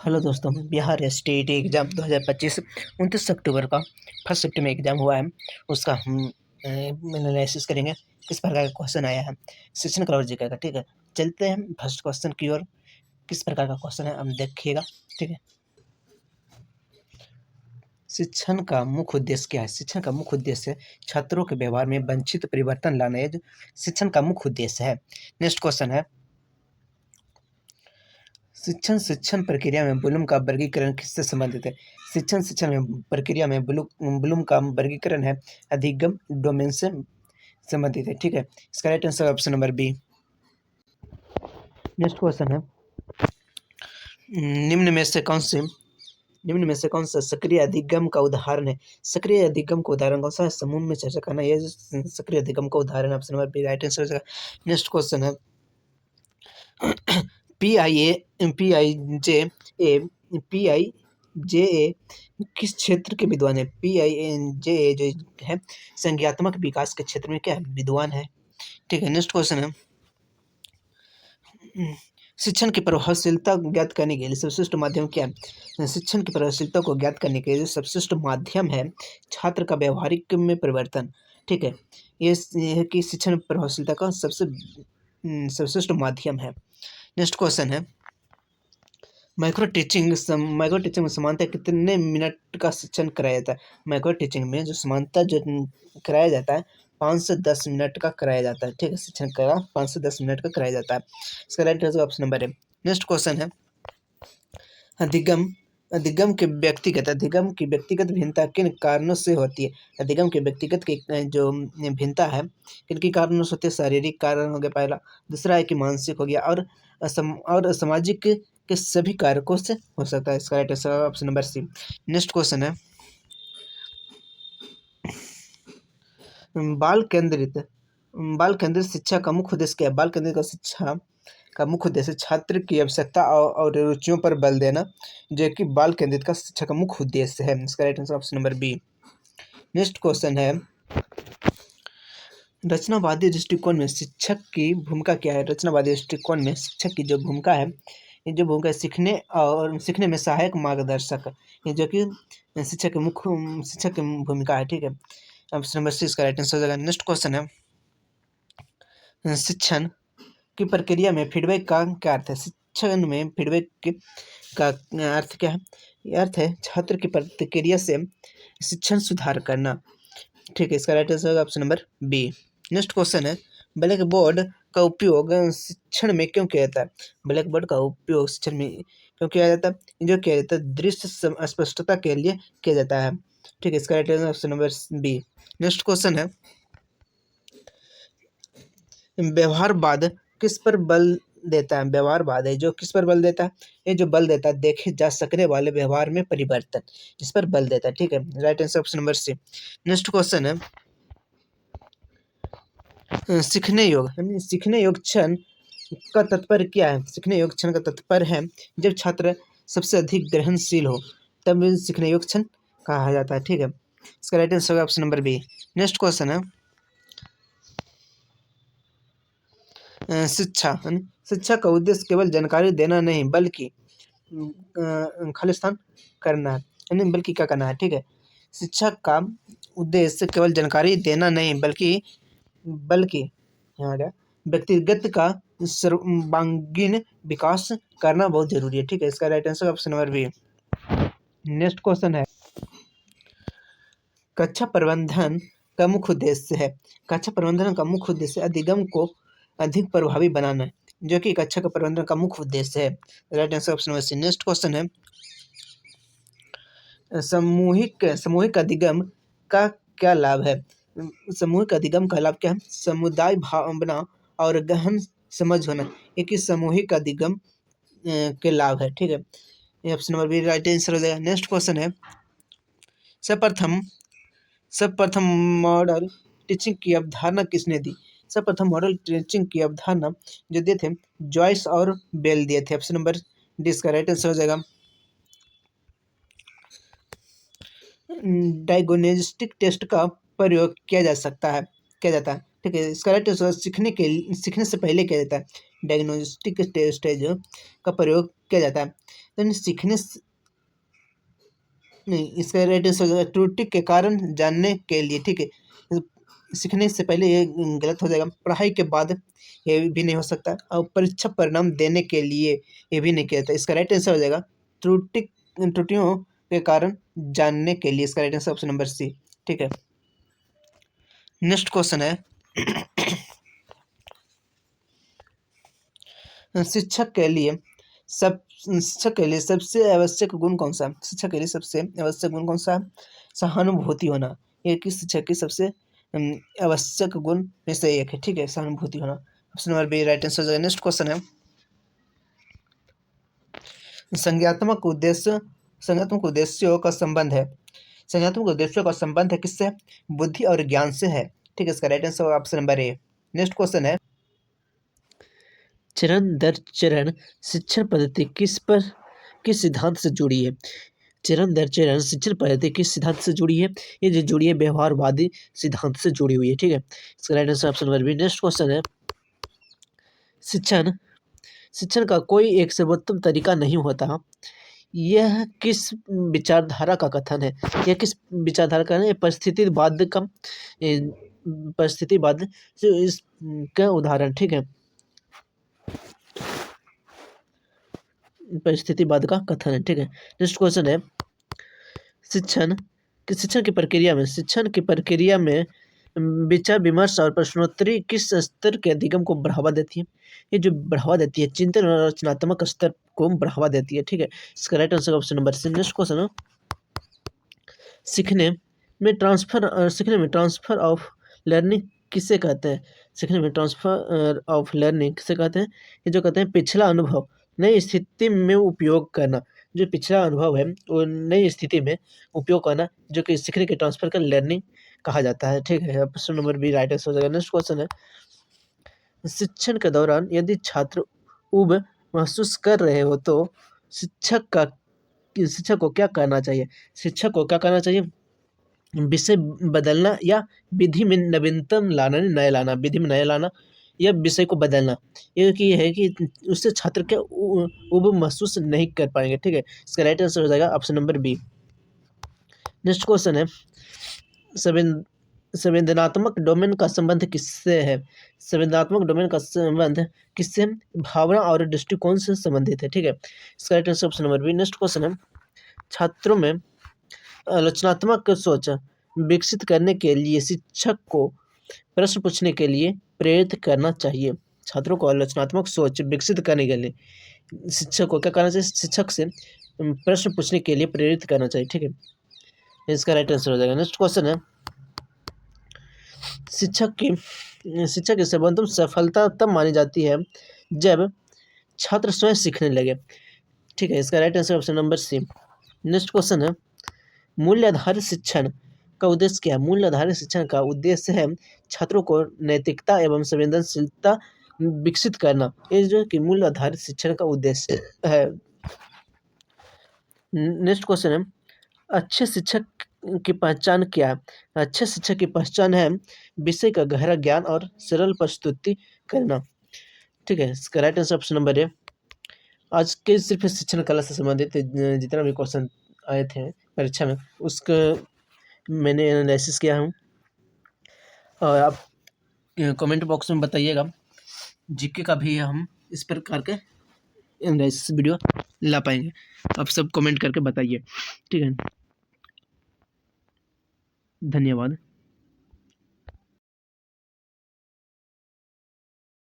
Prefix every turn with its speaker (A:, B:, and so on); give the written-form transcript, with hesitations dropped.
A: Hello दोस्तों, Bihar state exam 2025 29 अक्टूबर का first shift में एग्ज़ाम हुआ है। उसका हम एनालिसिस करेंगे किस प्रकार का क्वेश्चन आया है शिक्षण का और जीके का। ठीक है, चलते हैं फर्स्ट क्वेश्चन की ओर। किस प्रकार का क्वेश्चन है हम देखिएगा। ठीक है, शिक्षण का मुख्य उद्देश्य क्या है? शिक्षण का मुख्य उद्देश्य छात्रों के व्यवहार में वांछित परिवर्तन लाना, ये जो शिक्षण का मुख्य उद्देश्य है। नेक्स्ट क्वेश्चन है, शिक्षण प्रक्रिया में ब्लूम का वर्गीकरण किससे संबंधित है? शिक्षण में प्रक्रिया में ब्लूम का वर्गीकरण है अधिगम डोमेन से संबंधित है। ठीक है, इसका right answer option number B. Next question है, निम्न में से कौन सा सक्रिय अधिगम का उदाहरण है? सक्रिय अधिगम का उदाहरण कौन सा है? समूह में चर्चा करना, यह सक्रिय अधिगम का उदाहरण option number B right answer. Next question है, पी आई जे ए किस क्षेत्र के विद्वान है? PIJA जो है संज्ञात्मक विकास के क्षेत्र में क्या है? विद्वान है। ठीक है, नेक्स्ट क्वेश्चन है, शिक्षण की प्रभावशीलता ज्ञात करने के लिए सर्वश्रेष्ठ माध्यम क्या है? शिक्षण की प्रभावशीलता को ज्ञात करने के लिए सर्वश्रेष्ठ माध्यम है छात्र का व्यवहारिक में परिवर्तन। ठीक है, ये है कि शिक्षण प्रभावशीलता का सर्वश्रेष्ठ माध्यम है। नेक्स्ट क्वेश्चन है, माइक्रो टीचिंग में समानता कितने मिनट का शिक्षण कराया जाता है? माइक्रो टीचिंग में जो समानता जो कराया जाता है 5 से 10 मिनट का कराया जाता है। ठीक है, शिक्षण का 5 से 10 मिनट का कराया जाता है। इसका राइट आंसर ऑप्शन नंबर है। नेक्स्ट क्वेश्चन है, अधिगम अधिगम की व्यक्तिगत भिन्नता किन कारणों से होती है? अधिगम के व्यक्तिगत की जो भिन्नता है किन कारणों से होती है? शारीरिक कारण हो गया पहला, दूसरा है कि मानसिक हो गया, और सामाजिक के सभी कारकों से हो सकता है। इसका right answer option number C. Next question है, बाल केंद्रित शिक्षा का मुख्य उद्देश्य क्या है? बाल केंद्रित शिक्षा का मुख्य उद्देश्य छात्र की आवश्यकता और रुचियों पर बल देना, जो कि बाल केंद्रित का शिक्षा का मुख्य उद्देश्य है। इसका right answer option number B. Next question है, रचनावादी दृष्टिकोण में शिक्षक की भूमिका क्या है? रचनावादी दृष्टिकोण में शिक्षक की जो भूमिका है, ये जो भूमिका सीखने में सहायक मार्गदर्शक, ये जो कि शिक्षक की भूमिका है। ठीक है, ऑप्शन नंबर सी इसका राइट आंसर हो जाएगा। नेक्स्ट क्वेश्चन है, शिक्षण की प्रक्रिया में फीडबैक का क्या अर्थ है? शिक्षण में फीडबैक का अर्थ क्या है? यह अर्थ है छात्र की प्रतिक्रिया से शिक्षण सुधार करना। ठीक है, इसका राइट आंसर होगा option number B. Next question है, ब्लैक बोर्ड का उपयोग शिक्षण में क्यों किया जाता है? ब्लैक बोर्ड का उपयोग शिक्षण में क्यों किया जाता है? जो किया जाता है दृश्य स्पष्टता के लिए किया जाता है। ठीक है, इसका right answer option number B. Next question है, व्यवहारवाद किस पर बल देता है? व्यवहारवाद है जो किस पर बल देता है? ये जो बल देता है देखे जा सकने वाले व्यवहार में परिवर्तन, इस पर बल देता है। ठीक है, right answer option number C. Next question है, सीखने योग क्षण का तात्पर्य क्या है? सीखने योग क्षण का तात्पर्य है जब छात्र सबसे अधिक ग्रहणशील हो, तब सीखने योग क्षण कहा जाता है। ठीक है, इसका राइट आंसर होगा option number B. Next question है, शिक्षा का उद्देश्य केवल जानकारी देना नहीं बल्कि खालिस्तान करना है, यानी बल्कि क्या करना है? ठीक है, शिक्षा का उद्देश्य केवल जानकारी देना नहीं बल्कि यहाँ क्या व्यक्तिगत का सर्वांगीण विकास करना बहुत जरूरी है। ठीक है, इसका right answer option number B. Next question है, कक्षा प्रबंधन का मुख्य उद्देश्य है? कक्षा प्रबंधन का मुख्य उद्देश्य अधिगम को अधिक प्रभावी बनाना है, जो कि कक्षा का प्रबंधन का मुख्य उद्देश्य है। Right answer option number C. Next question है, सामूहिक अधिगम का क्या लाभ है? सामूहिक अधिगम का लाभ क्या है? समुदाय भावना और गहन समझ होना, एक ही सामूहिक अधिगम के लाभ है। ठीक है, ये option number B right answer हो जाएगा। नेक्स्ट क्वेश्चन है, सर्वप्रथम मॉडल टीचिंग की अवधारणा किसने दी? सर्वप्रथम मॉडल टीचिंग की अवधारणा जो दिए थे जॉयस और बेल दिए थे। ऑप्शन नंबर डी इसका राइट आंसर हो जाएगा। डायग्नोस्टिक टेस्ट का प्रयोग किया जाता है। ठीक है, इसका राइट आंसर सीखने से पहले किया जाता है। डायग्नोस्टिक टेस्ट है जो का प्रयोग किया जाता है। तो सीखने नहीं, इसका राइट आंसर हो जाएगा त्रुटि के कारण जानने के लिए। ठीक है, सीखने से पहले ये गलत हो जाएगा। पढ़ाई के बाद ये भी नहीं हो सकता, और परीक्षा परिणाम देने के लिए ये भी नहीं किया जाता। इसका राइट आंसर हो जाएगा त्रुटियों के कारण जानने के लिए। इसका right answer option number C. ठीक है, नेक्स्ट क्वेश्चन है शिक्षक के लिए सबसे आवश्यक गुण कौन सा है? शिक्षक के लिए सबसे आवश्यक गुण कौन सा है? सहानुभूति होना। ये किस शिक्षक की सबसे आवश्यक गुण में से एक है। ठीक है, सहानुभूति होना। Option number B right answer हो जाएगा। नेक्स्ट क्वेश्चन है संज्ञात्मक उद्देश्यों का संबंध है। संज्ञात्मक उद्देश्यों का संबंध है किससे? बुद्धि और ज्ञान से है। ठीक है, इसका right answer option number A. Next question है चरण दर चरण शिक्षण पद्धति किस सिद्धांत से जुड़ी है? चरण दर चरण शिक्षण पद्धति किस सिद्धांत से जुड़ी है? ये जो जुड़ी है व्यवहारवादी सिद्धांत से जुड़ी हुई है। ठीक है, इसका right answer option number B. Next question है शिक्षण का कोई एक सर्वोत्तम तरीका नहीं होता, यह किस विचारधारा का कथन है? यह किस विचारधारा का है? परिस्थितिवाद का उदाहरण। ठीक है, परिस्थितिवाद का कथन है। ठीक है, नेक्स्ट क्वेश्चन है शिक्षण की प्रक्रिया में विचार विमर्श और प्रश्नोत्तरी किस स्तर के अधिगम को बढ़ावा देती है? ये जो बढ़ावा देती है चिंतन और रचनात्मक स्तर को बढ़ावा देती है। ठीक है, इसका right answer option number C. Next question है सीखने में ट्रांसफर ऑफ लर्निंग किसे कहते हैं? सीखने में ट्रांसफर ऑफ लर्निंग किसे कहते हैं? ये जो कहते हैं पिछला अनुभव नई स्थिति में उपयोग करना। जो पिछला अनुभव है वो नई स्थिति में उपयोग करना, जो कि सीखने के ट्रांसफर का लर्निंग कहा जाता है। ठीक है, option number B right answer हो जाएगा। नेक्स्ट क्वेश्चन है शिक्षण के दौरान यदि छात्र ऊब महसूस कर रहे हो तो शिक्षक को क्या करना चाहिए? शिक्षक को क्या करना चाहिए? विषय बदलना या विधि में नवीनतम लाना, नया लाना, विधि में नया लाना या विषय को बदलना। ये है कि उससे छात्र क्या ऊब महसूस नहीं कर पाएंगे। ठीक है, इसका राइट आंसर हो जाएगा option number B. Next question है संवेदनात्मक डोमेन का संबंध किससे है? संवेदनात्मक डोमेन का संबंध किससे? भावना और दृष्टिकोण से संबंधित है। ठीक है, इसका right answer option number B. Next question है छात्रों में रचनात्मक सोच विकसित करने के लिए शिक्षक को प्रश्न पूछने के लिए प्रेरित करना चाहिए। छात्रों को रचनात्मक सोच विकसित करने के लिए शिक्षक को क्या करना चाहिए? शिक्षक से प्रश्न पूछने के लिए प्रेरित करना चाहिए। ठीक है, इसका राइट आंसर हो जाएगा। नेक्स्ट क्वेश्चन है शिक्षक की सर्वोत्तम सफलता तब मानी जाती है जब छात्र स्वयं सीखने लगे। ठीक है, इसका right answer option number C. Next question है मूल्य आधारित शिक्षण का उद्देश्य क्या है? मूल्य आधारित शिक्षण का उद्देश्य है छात्रों को नैतिकता एवं संवेदनशीलता विकसित करना। ये जो कि मूल्य आधारित शिक्षण का उद्देश्य है। नेक्स्ट क्वेश्चन है अच्छे शिक्षक की पहचान क्या है? अच्छे शिक्षक की पहचान है विषय का गहरा ज्ञान और सरल प्रस्तुति करना। ठीक है, इसका राइट आंसर ऑप्शन नंबर है। आज के सिर्फ शिक्षण कला से संबंधित जितना भी क्वेश्चन आए थे परीक्षा में उसका मैंने एनालिसिस किया हूँ, और आप कमेंट बॉक्स में बताइएगा जीके का भी हम इस प्रकार के एनालिसिस वीडियो ला पाएंगे। आप सब कमेंट करके बताइए। ठीक है, धन्यवाद।